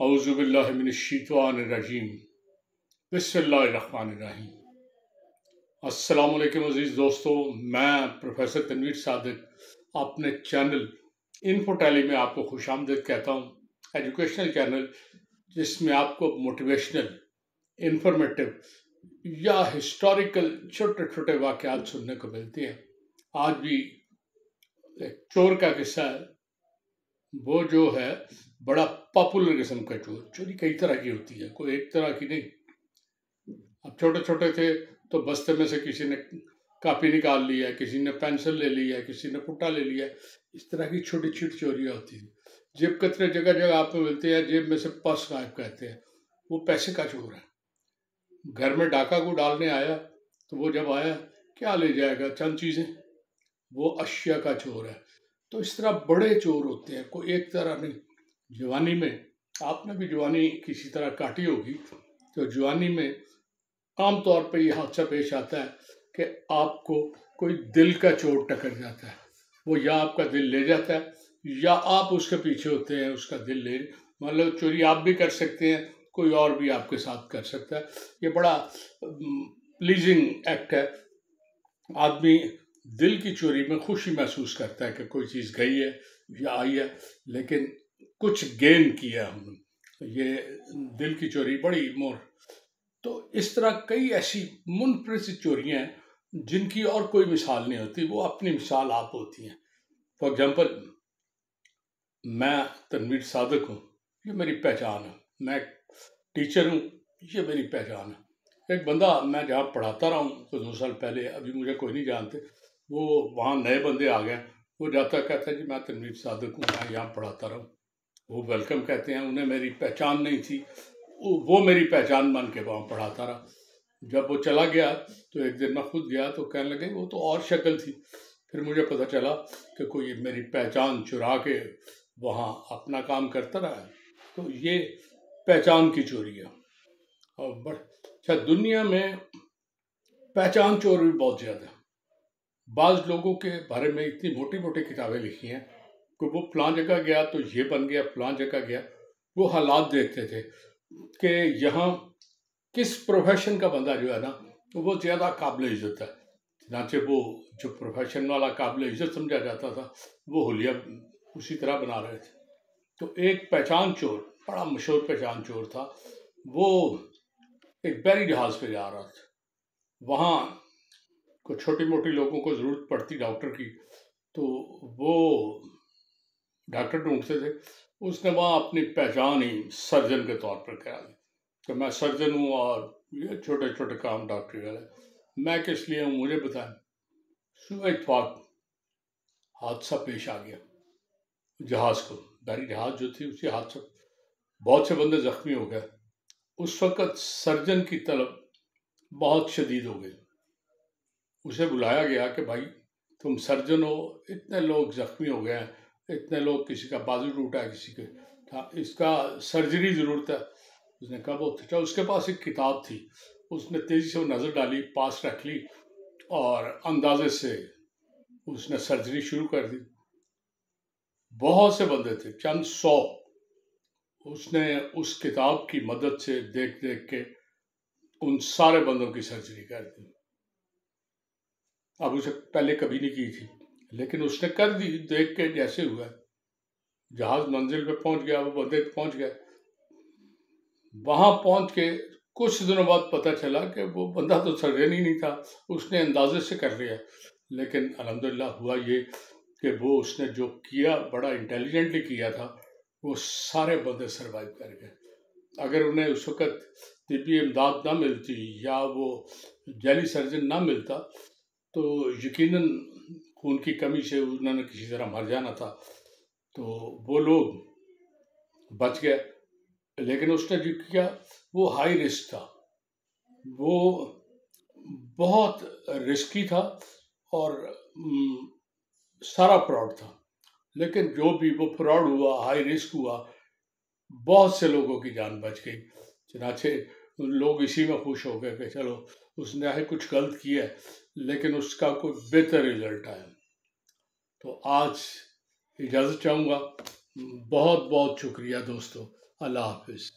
औज़ुबिल्लाहि मिनश्शैतानिर्रजीम बिस्मिल्लाहिर्रहमानिर्रहीम। अस्सलामु अलैकुम अज़ीज़ दोस्तों, मैं प्रोफेसर तनवीर सादिक अपने चैनल इन्फोटेली में आपको खुशामदीद कहता हूँ। एजुकेशनल चैनल जिसमें आपको मोटिवेशनल, इंफॉर्मेटिव या हिस्टोरिकल छोटे छोटे वाक़यात सुनने को मिलते हैं। आज भी एक चोर का किस्सा है। वो जो है बड़ा पॉपुलर किस्म का चोर। चोरी कई तरह की होती है, कोई एक तरह की नहीं। अब छोटे छोटे थे तो बस्ते में से किसी ने कापी निकाल ली है, किसी ने पेंसिल ले ली है, किसी ने पुट्टा ले लिया है। इस तरह की छोटी छोटी चोरियां होती हैं। जेब कतरे जगह जगह आपको मिलते हैं। जेब में से पर्स गायब कहते हैं, वो पैसे का चोर है। घर में डाका को डालने आया तो वो जब आया, क्या ले जाएगा? चंद चीजें। वो अशिया का चोर है। तो इस तरह बड़े चोर होते हैं, कोई एक तरह नहीं। जवानी में आपने भी जवानी किसी तरह काटी होगी, तो जवानी में आमतौर पर यह हादसा पेश आता है कि आपको कोई दिल का चोर टकर जाता है। वो या आपका दिल ले जाता है या आप उसके पीछे होते हैं उसका दिल ले। मतलब चोरी आप भी कर सकते हैं, कोई और भी आपके साथ कर सकता है। ये बड़ा प्लीजिंग एक्ट है। आदमी दिल की चोरी में खुशी महसूस करता है कि कोई चीज़ गई है या आई है, लेकिन कुछ गेन किया हमने। ये दिल की चोरी बड़ी मोर। तो इस तरह कई ऐसी मुनफरद चोरियां हैं जिनकी और कोई मिसाल नहीं होती। वो अपनी मिसाल आप होती हैं। फॉर एग्जाम्पल, मैं तनवीर सादिक हूँ, ये मेरी पहचान है। मैं टीचर हूँ, ये मेरी पहचान है। एक बंदा, मैं जहाँ पढ़ाता रहा हूँ तो 2 साल पहले, अभी मुझे कोई नहीं जानते, वो वहाँ नए बंदे आ गए। वो जाता कहता है जी मैं तनवीर सादिक हूँ, मैं यहाँ पढ़ाता रहा हूँ। वो वेलकम कहते हैं। उन्हें मेरी पहचान नहीं थी, वो मेरी पहचान मान के वहाँ पढ़ाता रहा। जब वो चला गया तो एक दिन मैं खुद गया तो कहने लगे वो तो और शक्ल थी। फिर मुझे पता चला कि कोई मेरी पहचान चुरा के वहाँ अपना काम करता रहा है। तो ये पहचान की चोरी है। और अच्छा, दुनिया में पहचान चोर भी बहुत ज़्यादा है। बाज़ लोगों के बारे में इतनी मोटी मोटी किताबें लिखी हैं कि वो फलां जगह गया तो ये बन गया, फलां जगह गया। वो हालात देखते थे कि यहाँ किस प्रोफेशन का बंदा जो है ना, वो ज़्यादा काबिल इज़्ज़त है। चुनांचे वो जो प्रोफेशन वाला काबिल इज़्ज़त समझा जाता था, वो हुलिया उसी तरह बना रहे थे। तो एक पहचान चोर, बड़ा मशहूर पहचान चोर था। वो एक बहरी जहाज़ पे जा रहा था। वहाँ को छोटी मोटी लोगों को ज़रूरत पड़ती डॉक्टर की, तो वो डॉक्टर ढूंढते थे। उसने वहाँ अपनी पहचान ही सर्जन के तौर पर करा दी कि मैं सर्जन हूँ और ये छोटे छोटे काम डॉक्टरी वाले। मैं किस लिए हूँ मुझे बताएं। सुबह इत्तेफाक हादसा पेश आ गया। जहाज़ को, बहरी जहाज़ जो थी उसी हादसा, बहुत से बंदे जख्मी हो गए। उस वक़्त सर्जन की तलब बहुत शदीद हो गई। उसे बुलाया गया कि भाई तुम सर्जन हो, इतने लोग जख्मी हो गए हैं, इतने लोग, किसी का बाजू टूटा है, किसी के था, इसका सर्जरी ज़रूरत है। उसने कहा बहुत अच्छा। उसके पास एक किताब थी, उसने तेज़ी से वो नज़र डाली, पास रख ली और अंदाजे से उसने सर्जरी शुरू कर दी। बहुत से बंदे थे, चंद 100। उसने उस किताब की मदद से देख देख के उन सारे बंदों की सर्जरी कर दी। अब उसे पहले कभी नहीं की थी, लेकिन उसने कर दी। देख के जैसे हुआ, जहाज मंजिल पे पहुंच गया, वो बंदे पहुंच गए। वहां पहुंच के कुछ दिनों बाद पता चला कि वो बंदा तो सर्जन ही नहीं था, उसने अंदाजे से कर लिया। लेकिन अल्हम्दुलिल्लाह हुआ ये कि वो उसने जो किया बड़ा इंटेलिजेंटली किया था। वो सारे बंदे सरवाइव कर गए। अगर उन्हें उस वक़्त तिब्बी इमदाद ना मिलती या वो जैली सर्जन ना मिलता तो यकीनन खून की कमी से उन्होंने किसी तरह मर जाना था। तो वो लोग बच गए। लेकिन उसने जो किया वो हाई रिस्क था, वो बहुत रिस्की था और सारा फ्रॉड था। लेकिन जो भी वो फ्रॉड हुआ, हाई रिस्क हुआ, बहुत से लोगों की जान बच गई। चनाचे लोग इसी में खुश हो गए कि चलो उसने है कुछ गलत किया है, लेकिन उसका कोई बेहतर रिजल्ट आया। तो आज इजाज़त चाहूँगा। बहुत बहुत शुक्रिया दोस्तों। अल्लाह हाफिज़।